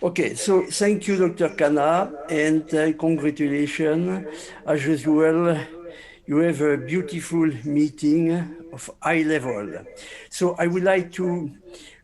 Okay, so thank you, Dr. Khanna, and congratulations. As usual, you have a beautiful meeting of high level. So I would like to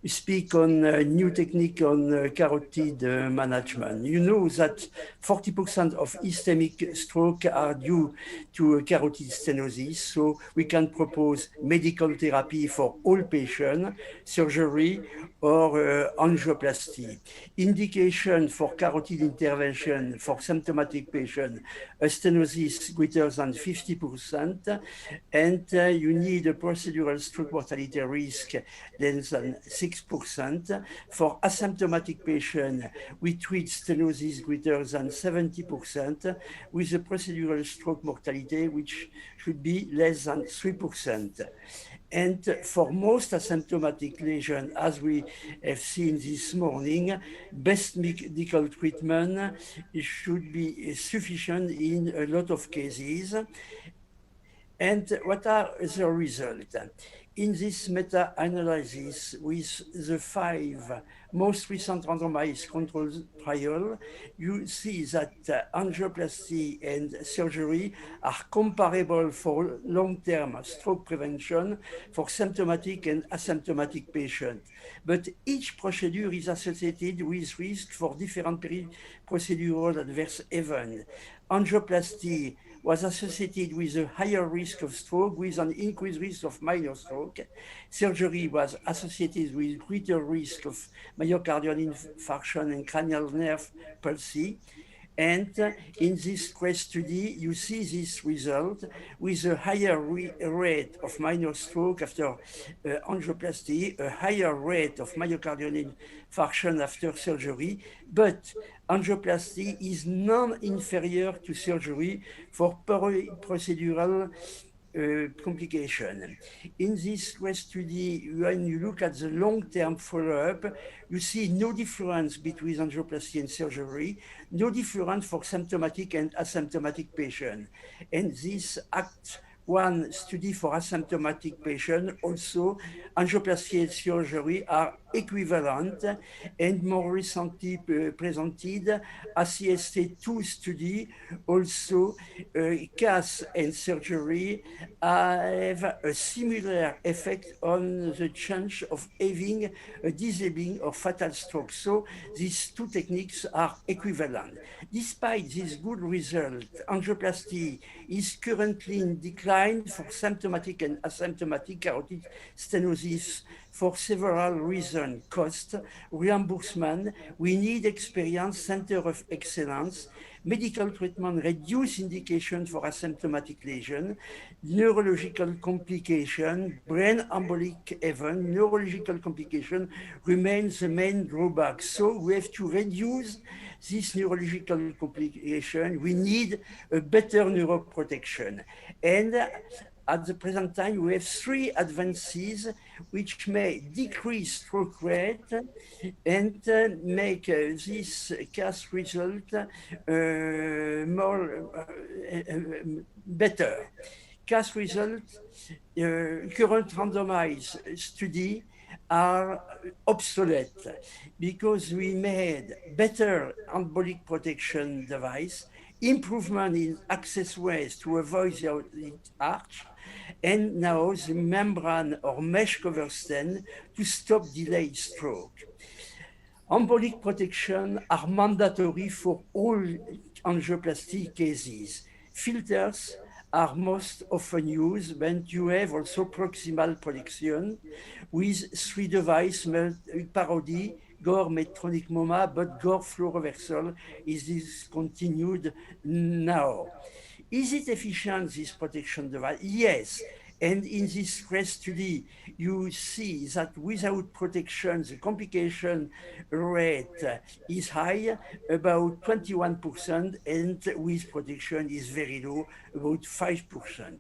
speak on a new technique on carotid management. You know that 40% of ischemic stroke are due to carotid stenosis, so we can propose medical therapy for all patients, surgery or angioplasty. Indication for carotid intervention for symptomatic patient, a stenosis greater than 50%, and you need a procedural stroke mortality risk less than 6%. For asymptomatic patient, we treat stenosis greater than 70% with a procedural stroke mortality which should be less than 3%. And for most asymptomatic lesion, as we have seen this morning, best medical treatment should be sufficient in a lot of cases. And what are the results? In this meta-analysis with the 5 most recent randomized controlled trial, you see that angioplasty and surgery are comparable for long-term stroke prevention for symptomatic and asymptomatic patients. But each procedure is associated with risk for different procedural adverse events. Angioplasty was associated with a higher risk of stroke with an increased risk of minor stroke. Surgery was associated with greater risk of myocardial infarction and cranial nerve palsy. And in this case study, you see this result with a higher rate of minor stroke after angioplasty, a higher rate of myocardial infarction after surgery, but angioplasty is non-inferior to surgery for procedural complication. In this case study, when you look at the long-term follow-up, you see no difference between angioplasty and surgery, no difference for symptomatic and asymptomatic patients. And this ACT-1 study for asymptomatic patients, also angioplasty and surgery are equivalent, and more recently presented ACST2 study, also CAS and surgery have a similar effect on the chance of having a disabling or fatal stroke. So these two techniques are equivalent. Despite this good result, angioplasty is currently in decline for symptomatic and asymptomatic carotid stenosis for several reasons: cost, reimbursement, we need experienced center of excellence, medical treatment reduce indication for asymptomatic lesion, neurological complication, brain embolic event, neurological complication remains the main drawback. So we have to reduce this neurological complication. We need a better neuroprotection. And at the present time, we have 3 advances which may decrease stroke rate and make this CAS result better. CAS results, current randomized study are obsolete because we made better embolic protection device, improvement in access ways to avoid the arch, and now the membrane or mesh cover stent to stop delayed stroke. Embolic protection are mandatory for all angioplasty cases. Filters are most often used, but you have also proximal protection with 3 devices, Parody, Gore Medtronic MoMA, but Gore Flow Reversal is discontinued now. Is it efficient, this protection device? Yes. And in this case study, you see that without protection, the complication rate is high, about 21%, and with protection is very low, about 5%.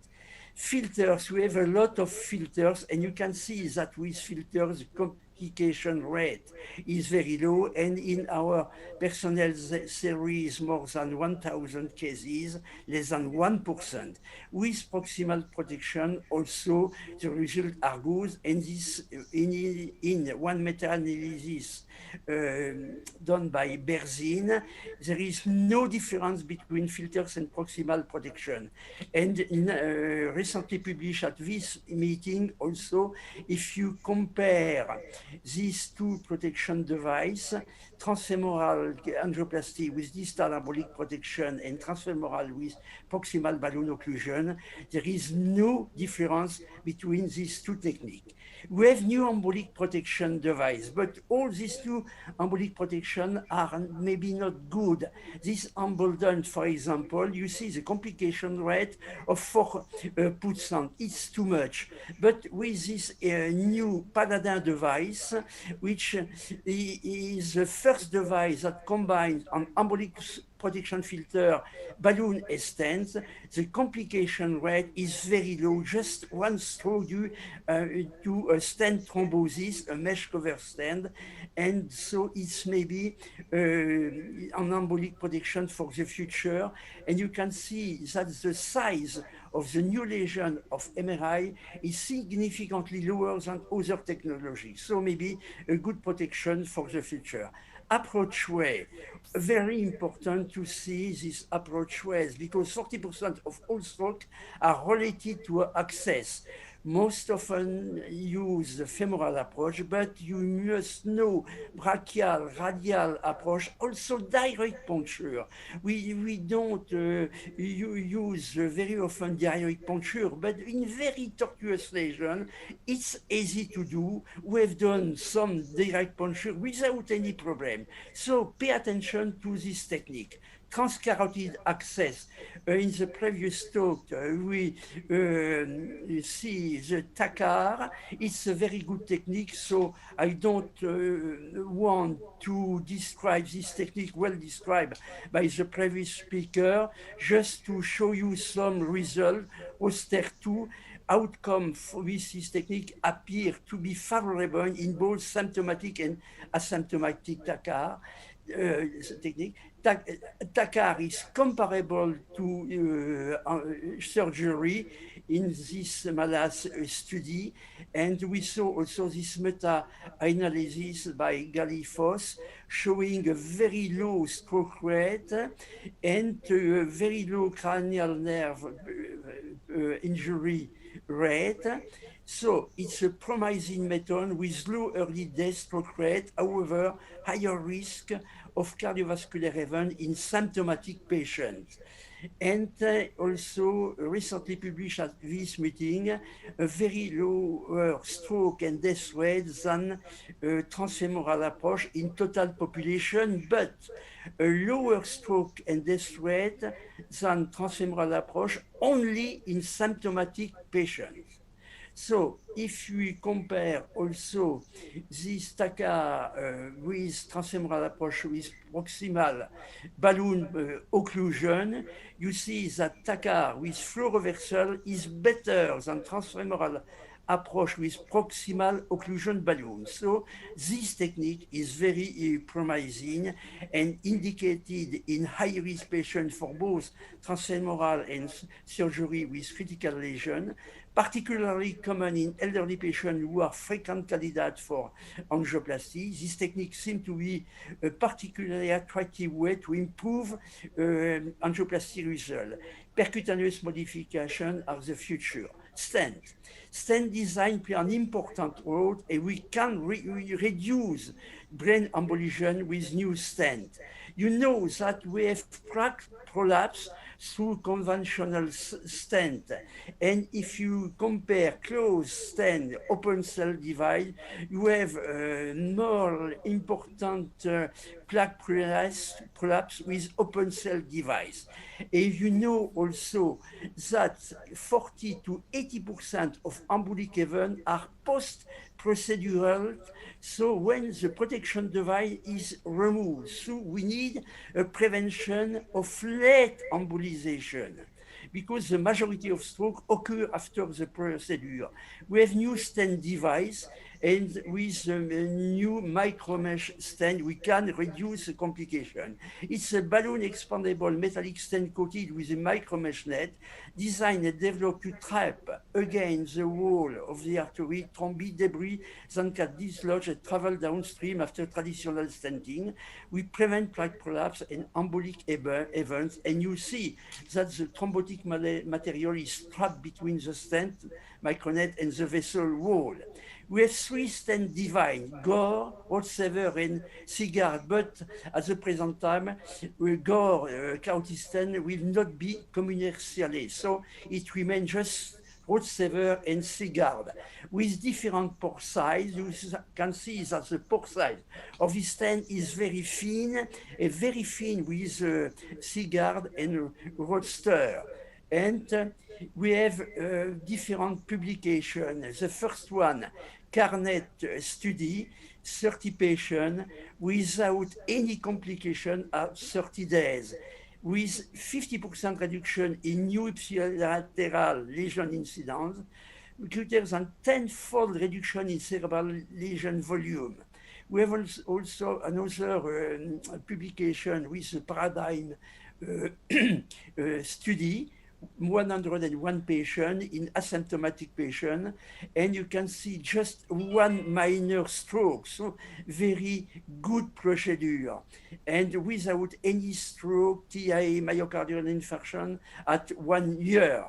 Filters, we have a lot of filters, and you can see that with filters, complication rate is very low, and in our personnel series, more than 1,000 cases, less than 1%. With proximal protection, also the results are good, and this in one meta-analysis done by Berzin, there is no difference between filters and proximal protection. And recently published at this meeting also, if you compare these two protection devices, transfemoral angioplasty with distal embolic protection and transfemoral with proximal balloon occlusion, there is no difference between these two techniques. We have new embolic protection device, but all these two embolic protection are maybe not good. This Embolden, for example, you see the complication rate of 4%. It's too much. But with this new Paladin device, which is the first device that combines an embolic protection filter, balloon and stent, the complication rate is very low, just one stroke due to a stent thrombosis, a mesh cover stent, and so it's maybe an embolic protection for the future. And you can see that the size of the new lesion of MRI is significantly lower than other technologies. So maybe a good protection for the future. Approach way, very important to see these approach ways because 40% of all stroke are related to access. Most often use the femoral approach, but you must know brachial, radial approach, also direct puncture. We don't use very often direct puncture, but in very tortuous lesion, it's easy to do. We've done some direct puncture without any problem. So pay attention to this technique. Transcarotid access. In the previous talk, we see the TACAR. It's a very good technique, so I don't want to describe this technique well described by the previous speaker, just to show you some result. Auster 2 outcome with this technique appear to be favorable in both symptomatic and asymptomatic TACAR technique. TACAR is comparable to surgery in this Malas study, and we saw also this meta-analysis by Galifos showing a very low stroke rate and very low cranial nerve injury rate. So it's a promising method with low early death stroke rate, however, higher risk of cardiovascular event in symptomatic patients. And also recently published at this meeting, a very low stroke and death rate than transfemoral approach in total population, but a lower stroke and death rate than transfemoral approach only in symptomatic patients. So if we compare also this TACAR with transfemoral approach with proximal balloon occlusion, you see that TACAR with flow reversal is better than transfemoral approach with proximal occlusion balloon. So this technique is very promising and indicated in high-risk patients for both transfemoral and surgery with critical lesion, particularly common in elderly patients who are frequent candidates for angioplasty. This technique seems to be a particularly attractive way to improve angioplasty result. Percutaneous modification are the future. Stent design play an important role, and we can reduce brain embolism with new stent. You know that we have prolapse through conventional stent, and if you compare closed stent, open cell device, you have more important plaque prolapse with open cell device. And you know also that 40 to 80% of embolic events are post-procedural, so when the protection device is removed, so we need a prevention of late embolization, because the majority of stroke occur after the procedure. We have new stent device, And with a new micromesh stent, we can reduce the complication. It's a balloon expandable metallic stent coated with a micromesh net designed and developed to trap against the wall of the artery thromboid debris that can dislodge and travel downstream after traditional stenting. We prevent plaque prolapse and embolic events, and you see that the thrombotic material is trapped between the stent, micronet, and the vessel wall. We have 3 stents devices, Gore, Holtsever, and Sigard, but at the present time, Gore carotid stent will not be commercialized, so it remains just Holtsever and Sigard. With different pore size, you can see that the pore size of this stent is very thin with Sigard and Holtsever. And we have different publications. The first one, Carnet study, 30 patients without any complication at 30 days, with 50% reduction in new ipsilateral lesion incidence, greater than 10-fold reduction in cerebral lesion volume. We have also another publication with the Paradigm study, 101 patients in asymptomatic patients, and you can see just one minor stroke, so very good procedure, and without any stroke, TIA, myocardial infarction at 1 year.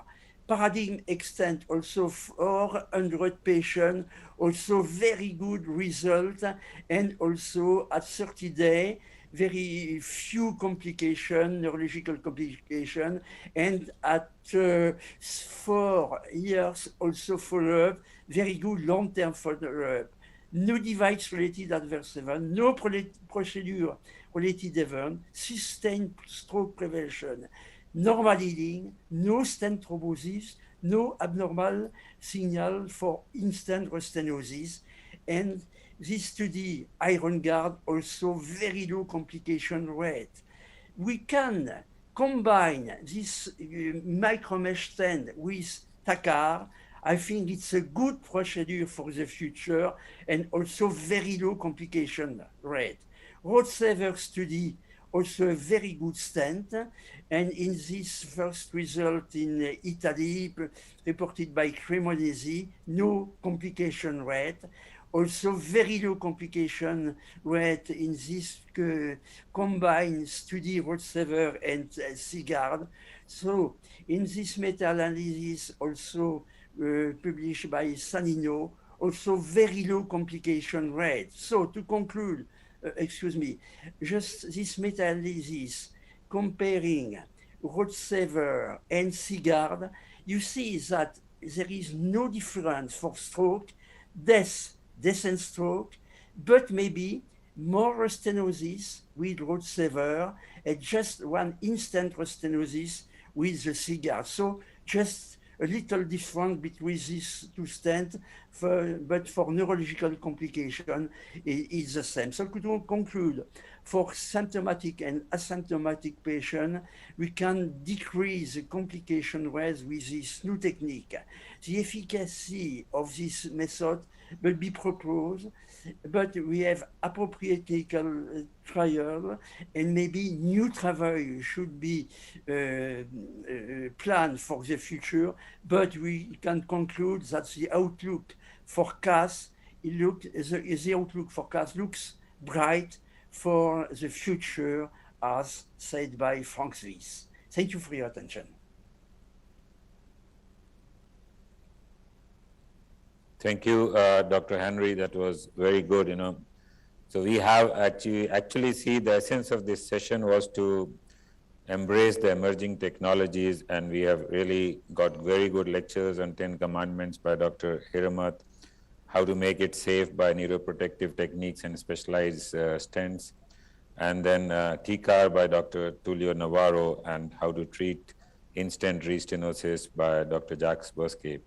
Paradigm extent also 400 patients, also very good result, and also at 30 days, very few complications, neurological complications, and at 4 years also follow-up, very good long-term follow-up. No device-related adverse event, no procedure-related event, sustained stroke prevention, normal healing, no stent thrombosis, no abnormal signal for instant restenosis, and this study, Iron Guard, also very low complication rate. We can combine this micromesh stent with TACAR. I think it's a good procedure for the future and also very low complication rate. Holtsever study, also a very good stent, and in this first result in Italy, reported by Cremonesi, no complication rate. Also very low complication rate in this combined study, Holtsever and Sigard. So in this meta-analysis also published by Sanino, also very low complication rate. So to conclude, just this meta-analysis comparing Holtsever and Sigard, you see that there is no difference for stroke, death and stroke, but maybe more restenosis with Holtsever and just one instant restenosis with the Sigard. So just a little difference between these two stents, but for neurological complication, it's the same. So to conclude, for symptomatic and asymptomatic patients, we can decrease the complication rate with this new technique. The efficacy of this method will be proposed, but we have appropriate clinical trial, and maybe new trial should be planned for the future, but we can conclude that the outlook forecast, the outlook forecast looks bright for the future, as said by Frank Swiss. Thank you for your attention. Thank you, Dr. Henry. That was very good, So we have actually see the essence of this session was to embrace the emerging technologies, and we have really got very good lectures on 10 Commandments by Dr. Hiremath, how to make it safe by neuroprotective techniques and specialized stents, and then TCAR by Dr. Tulio Navarro, and how to treat instant restenosis by Dr. Jacques Bosquet.